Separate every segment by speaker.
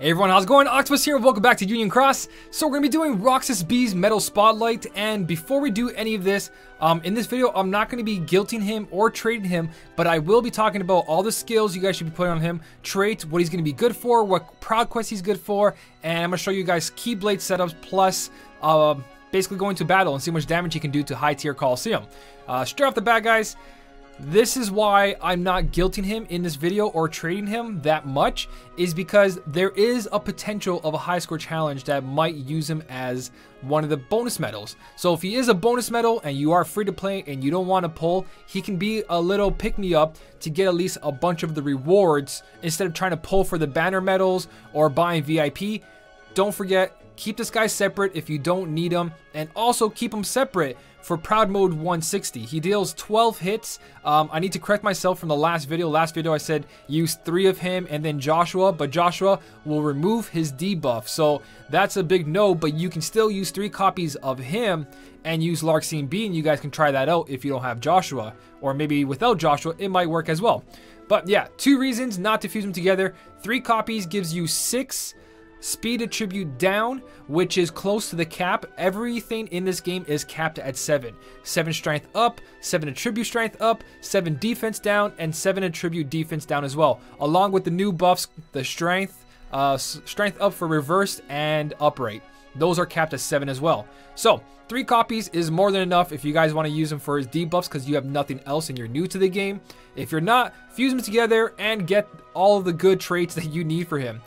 Speaker 1: Hey everyone, how's it going? Octopus here, welcome back to Union Cross. So we're going to be doing Roxas B's Metal Spotlight, and before we do any of this, in this video, I'm not going to be guilting him or trading him, but I will be talking about all the skills you guys should be putting on him, traits, what he's going to be good for, what proud quests he's good for, and I'm going to show you guys Keyblade Setups plus basically going to battle and see how much damage he can do to high tier Coliseum. Straight off the bat, guys, this is why I'm not guilting him in this video or trading him that much, is because there is a potential of a high score challenge that might use him as one of the bonus medals. So if he is a bonus medal and you are free to play and you don't want to pull, he can be a little pick-me-up to get at least a bunch of the rewards instead of trying to pull for the banner medals or buying VIP. Don't forget, keep this guy separate if you don't need him, and also keep him separate for Proud Mode 160. He deals 12 hits. I need to correct myself from the last video. Last video I said use 3 of him and then Joshua, but Joshua will remove his debuff. So that's a big no, but you can still use 3 copies of him and use Roxas B, and you guys can try that out if you don't have Joshua. Or maybe without Joshua, it might work as well. But yeah, 2 reasons not to fuse them together. 3 copies gives you 6 speed attribute down, which is close to the cap. Everything in this game is capped at 7. 7 strength up, 7 attribute strength up, 7 defense down, and 7 attribute defense down as well. Along with the new buffs, the strength up for reversed and upright. Those are capped at 7 as well. So 3 copies is more than enough if you guys want to use him for his debuffs because you have nothing else and you're new to the game. If you're not, fuse them together and get all of the good traits that you need for him.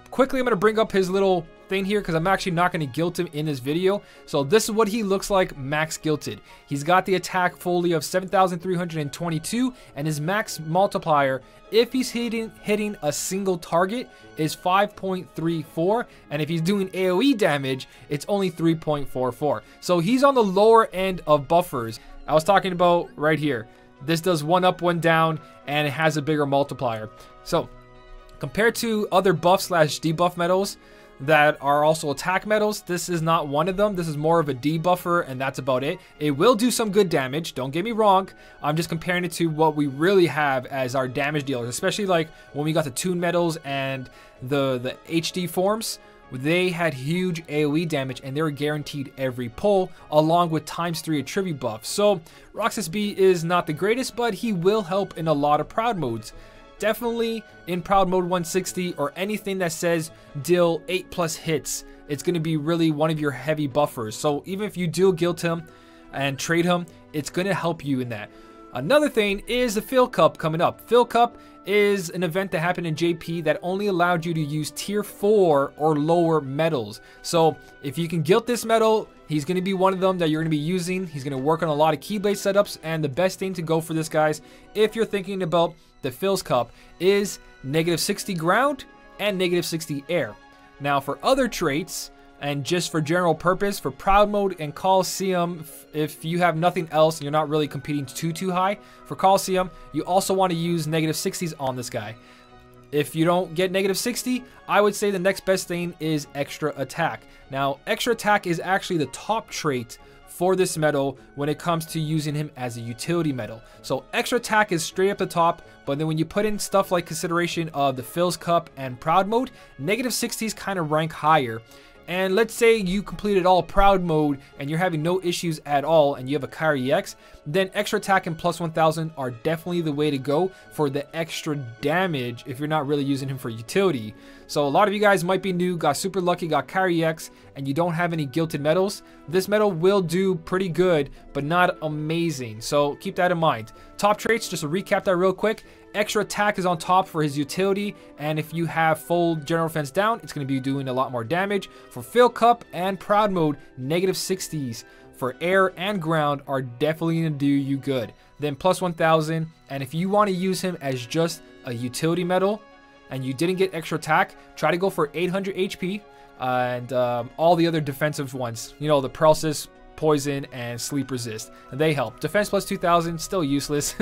Speaker 1: Quickly, I'm going to bring up his little thing here because I'm actually not going to guilt him in this video. So this is what he looks like max guilted. He's got the attack fully of 7,322, and his max multiplier, if he's hitting a single target, is 5.34, and if he's doing AoE damage, it's only 3.44. So he's on the lower end of buffers. I was talking about right here. This does 1 up, 1 down, and it has a bigger multiplier. So compared to other buff slash debuff medals that are also attack medals, this is not one of them. This is more of a debuffer, and that's about it. It will do some good damage, don't get me wrong. I'm just comparing it to what we really have as our damage dealers, especially like when we got the Toon medals and the HD forms. They had huge AoE damage and they were guaranteed every pull, along with ×3 attribute buff. So Roxas B is not the greatest, but he will help in a lot of proud modes. Definitely in Proud Mode 160 or anything that says deal 8+ hits, it's going to be really one of your heavy buffers. So even if you do guilt him and trade him, it's going to help you in that. Another thing is the Fill Cup coming up. Fill Cup is an event that happened in JP that only allowed you to use tier 4 or lower medals. So if you can guilt this medal, he's going to be one of them that you're going to be using. He's going to work on a lot of Keyblade setups, and the best thing to go for this, guys, if you're thinking about the Fills Cup, is -60 ground and -60 air. Now for other traits, and just for general purpose, for Proud Mode and Coliseum, if you have nothing else and you're not really competing too high, for Coliseum, you also want to use -60s on this guy. If you don't get -60, I would say the next best thing is extra attack. Now, extra attack is actually the top trait for this medal when it comes to using him as a utility medal. So extra attack is straight up the top, but then when you put in stuff like consideration of the Fills Cup and Proud Mode, -60s kind of rank higher. And let's say you completed all Proud Mode and you're having no issues at all and you have a Kyrie X, then extra attack and +1000 are definitely the way to go for the extra damage if you're not really using him for utility. So a lot of you guys might be new, got super lucky, got Kyrie X, and you don't have any guilted medals. This medal will do pretty good, but not amazing. So keep that in mind. Top traits, just to recap that real quick. Extra attack is on top for his utility, and if you have full general defense down, it's going to be doing a lot more damage. For Fill Cup and Proud Mode, -60s for air and ground are definitely going to do you good. Then +1000, and if you want to use him as just a utility medal and you didn't get extra attack, try to go for 800 HP and all the other defensive ones. You know, the paralysis, poison, and sleep resist. And they help. Defense +2000, still useless.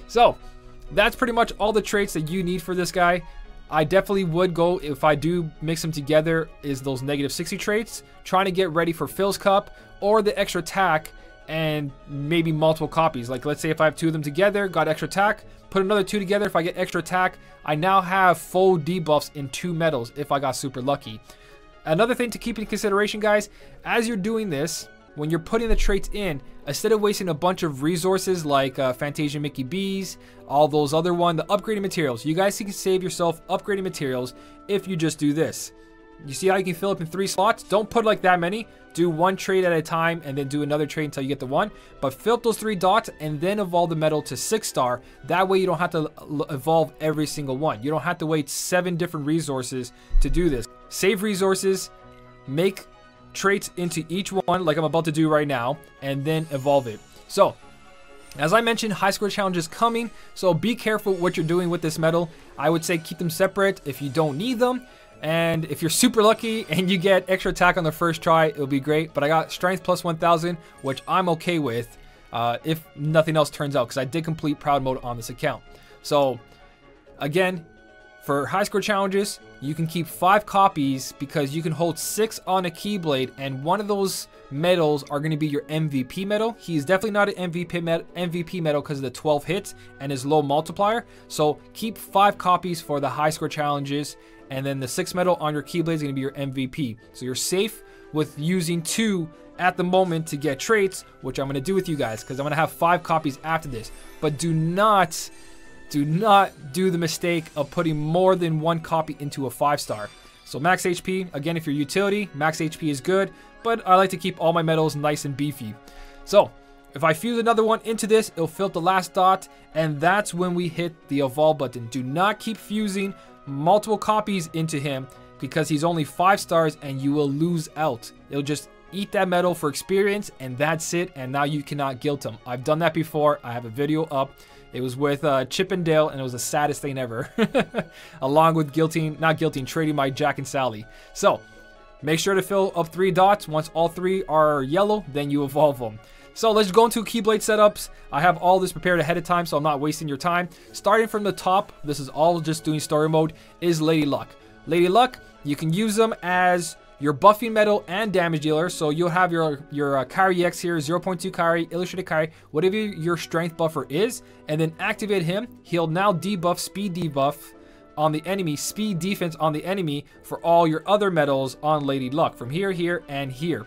Speaker 1: So that's pretty much all the traits that you need for this guy. I definitely would go, if I do mix them together, is those -60 traits, trying to get ready for Fills Cup or the extra attack and maybe multiple copies. Like let's say if I have 2 of them together, got extra attack, put another 2 together, if I get extra attack, I now have full debuffs in 2 metals if I got super lucky. Another thing to keep in consideration, guys, as you're doing this, when you're putting the traits in, instead of wasting a bunch of resources like Fantasia Mickey B's, all those other the upgraded materials, you guys can save yourself upgraded materials if you just do this. You see how you can fill up in 3 slots? Don't put like that many. Do 1 trait at a time and then do another trait until you get the 1. But fill up those 3 dots and then evolve the metal to 6-star. That way you don't have to evolve every single one. You don't have to wait 7 different resources to do this. Save resources, make traits into each one like I'm about to do right now, and then evolve it. So, as I mentioned, high score challenge is coming, so be careful what you're doing with this metal. I would say keep them separate if you don't need them. And if you're super lucky and you get extra attack on the first try, it'll be great. But I got strength plus 1000, which I'm okay with if nothing else turns out, because I did complete proud mode on this account. So again, for high score challenges, you can keep 5 copies because you can hold 6 on a Keyblade, and one of those medals are going to be your MVP medal. He's definitely not an MVP medal because of the 12 hits and his low multiplier. So keep 5 copies for the high score challenges, and then the 6th medal on your Keyblade is going to be your MVP. So you're safe with using 2 at the moment to get traits, which I'm going to do with you guys because I'm going to have 5 copies after this. But do not do the mistake of putting more than 1 copy into a 5-star. So max HP, again, if you're utility, max HP is good, but I like to keep all my medals nice and beefy. So if I fuse another one into this, it'll fill the last dot, and that's when we hit the evolve button. Do not keep fusing multiple copies into him because he's only 5 stars and you will lose out. It'll just eat that medal for experience, and that's it, and now you cannot guilt him. I've done that before. I have a video up. It was with Chip and Dale, and it was the saddest thing ever. Along with trading my Jack and Sally. So, make sure to fill up 3 dots. Once all 3 are yellow, then you evolve them. So, let's go into Keyblade setups. I have all this prepared ahead of time, so I'm not wasting your time. Starting from the top, this is all just doing story mode, is Lady Luck. Lady Luck, you can use them as your buffing medal and damage dealer. So you'll have your carry X here, 0.2 carry, illustrated carry, whatever your strength buffer is, and then activate him. He'll now debuff speed debuff on the enemy, speed defense on the enemy for all your other medals on Lady Luck from here, here, and here.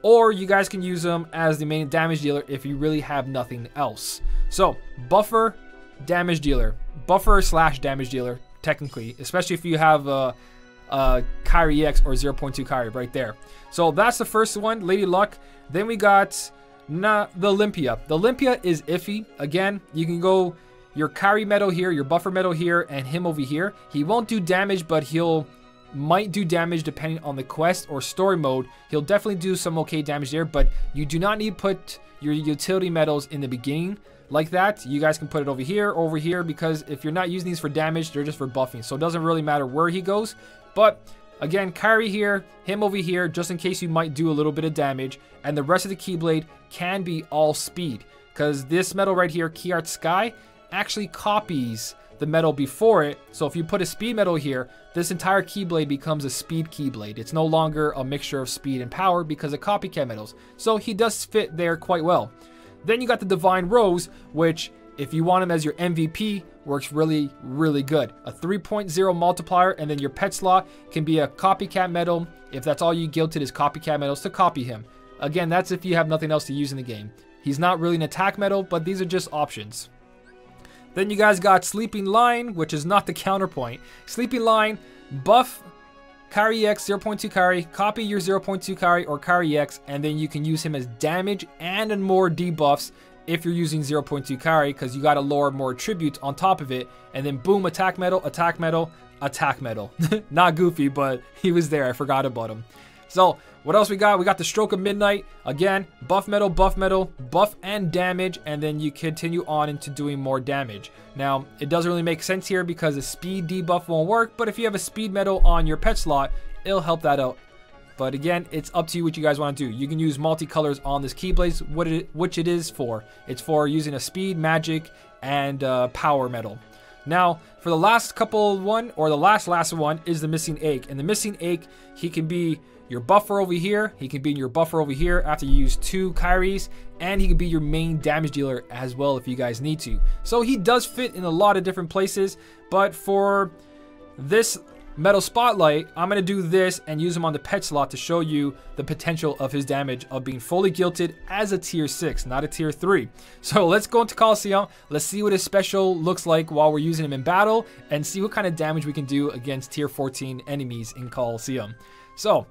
Speaker 1: Or you guys can use them as the main damage dealer if you really have nothing else. So buffer, damage dealer, buffer slash damage dealer, technically, especially if you have Kyrie X or 0.2 Kyrie right there. So that's the first one, Lady Luck. Then we got the Olympia. The Olympia is iffy. Again, you can go your Kyrie medal here, your buffer medal here, and him over here. He won't do damage, but might do damage depending on the quest or story mode. He'll definitely do some okay damage there, but you do not need to put your utility medals in the beginning like that. You guys can put it over here, because if you're not using these for damage, they're just for buffing. So it doesn't really matter where he goes. But again, Kyrie here, him over here, just in case you might do a little bit of damage. And the rest of the Keyblade can be all speed, because this medal right here, Key Art Sky, actually copies the medal before it. So if you put a speed medal here, this entire Keyblade becomes a speed Keyblade. It's no longer a mixture of speed and power because of copycat medals. So he does fit there quite well. Then you got the Divine Rose, which if you want him as your MVP, works really, really good. A 3.0 multiplier, and then your pet slot can be a copycat medal if that's all you guilted is copycat medals to copy him. Again, that's if you have nothing else to use in the game. He's not really an attack medal, but these are just options. Then you guys got Sleeping Lion, which is not the counterpoint. Sleeping Lion, buff Carry X, 0.2 carry, copy your 0.2 carry or Carry X, and then you can use him as damage and more debuffs if you're using 0.2 carry, because you got to lower more attributes on top of it, and then boom, attack medal, attack medal, attack medal. Not Goofy, but he was there. I forgot about him. So what else we got? We got the Stroke of Midnight. Again, buff medal, buff and damage, and then you continue on into doing more damage. Now, it doesn't really make sense here because the speed debuff won't work, but if you have a speed medal on your pet slot, it'll help that out. But again, it's up to you what you guys want to do. You can use multicolors on this Keyblade, which it is for. It's for using a speed, magic, and power medal. Now, for the last couple one, or the last one, is the missing egg. And the missing egg, he can be your buffer over here. He can be your buffer over here after you use 2 Kyries. And he can be your main damage dealer as well if you guys need to. So he does fit in a lot of different places. But for this Metal Spotlight, I'm going to do this and use him on the pet slot to show you the potential of his damage of being fully gilted as a tier 6, not a tier 3. So let's go into Coliseum. Let's see what his special looks like while we're using him in battle and see what kind of damage we can do against tier 14 enemies in Coliseum. So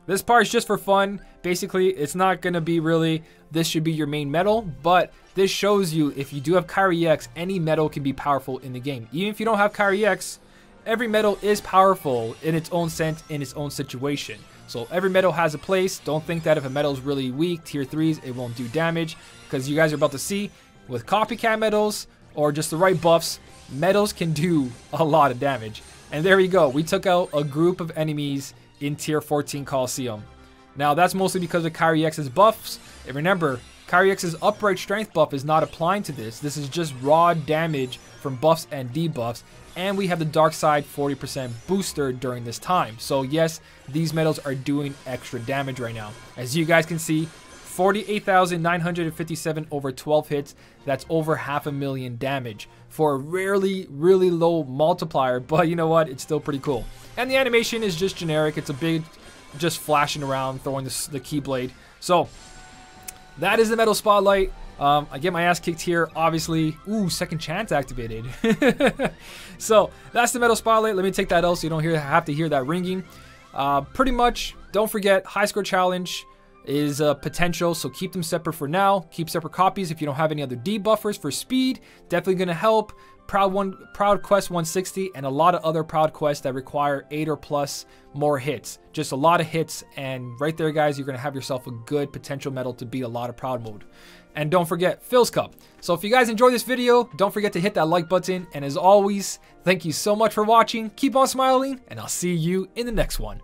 Speaker 1: this part is just for fun. Basically, it's not going to be really, this should be your main medal, but this shows you if you do have Kyrie X, any medal can be powerful in the game. Even if you don't have Kyrie X, every medal is powerful in its own sense, in its own situation. So every medal has a place. Don't think that if a medal is really weak, tier 3s, it won't do damage. Because you guys are about to see, with copycat medals or just the right buffs, medals can do a lot of damage. And there we go. We took out a group of enemies in tier 14 Coliseum. Now that's mostly because of Kyrie X's buffs. And remember, Kyrie X's upright strength buff is not applying to this. This is just raw damage from buffs and debuffs. And we have the dark side 40% booster during this time. So yes, these medals are doing extra damage right now. As you guys can see, 48,957 over 12 hits. That's over 500,000 damage for a really low multiplier. But you know what? It's still pretty cool. And the animation is just generic. It's a big, just flashing around, throwing the Keyblade. So that is the Metal Spotlight. I get my ass kicked here, obviously. Ooh, second chance activated. So that's the Metal Spotlight. Let me take that out so you don't have to hear that ringing. Pretty much, don't forget, high score challenge is potential, so keep them separate for now. Keep separate copies if you don't have any other debuffers for speed. Definitely going to help. Proud Quest 160 and a lot of other Proud Quests that require 8 or plus more hits. Just a lot of hits, and right there, guys, you're going to have yourself a good potential medal to beat a lot of Proud mode. And don't forget, Phil's Cup. So if you guys enjoyed this video, don't forget to hit that like button. And as always, thank you so much for watching. Keep on smiling, and I'll see you in the next one.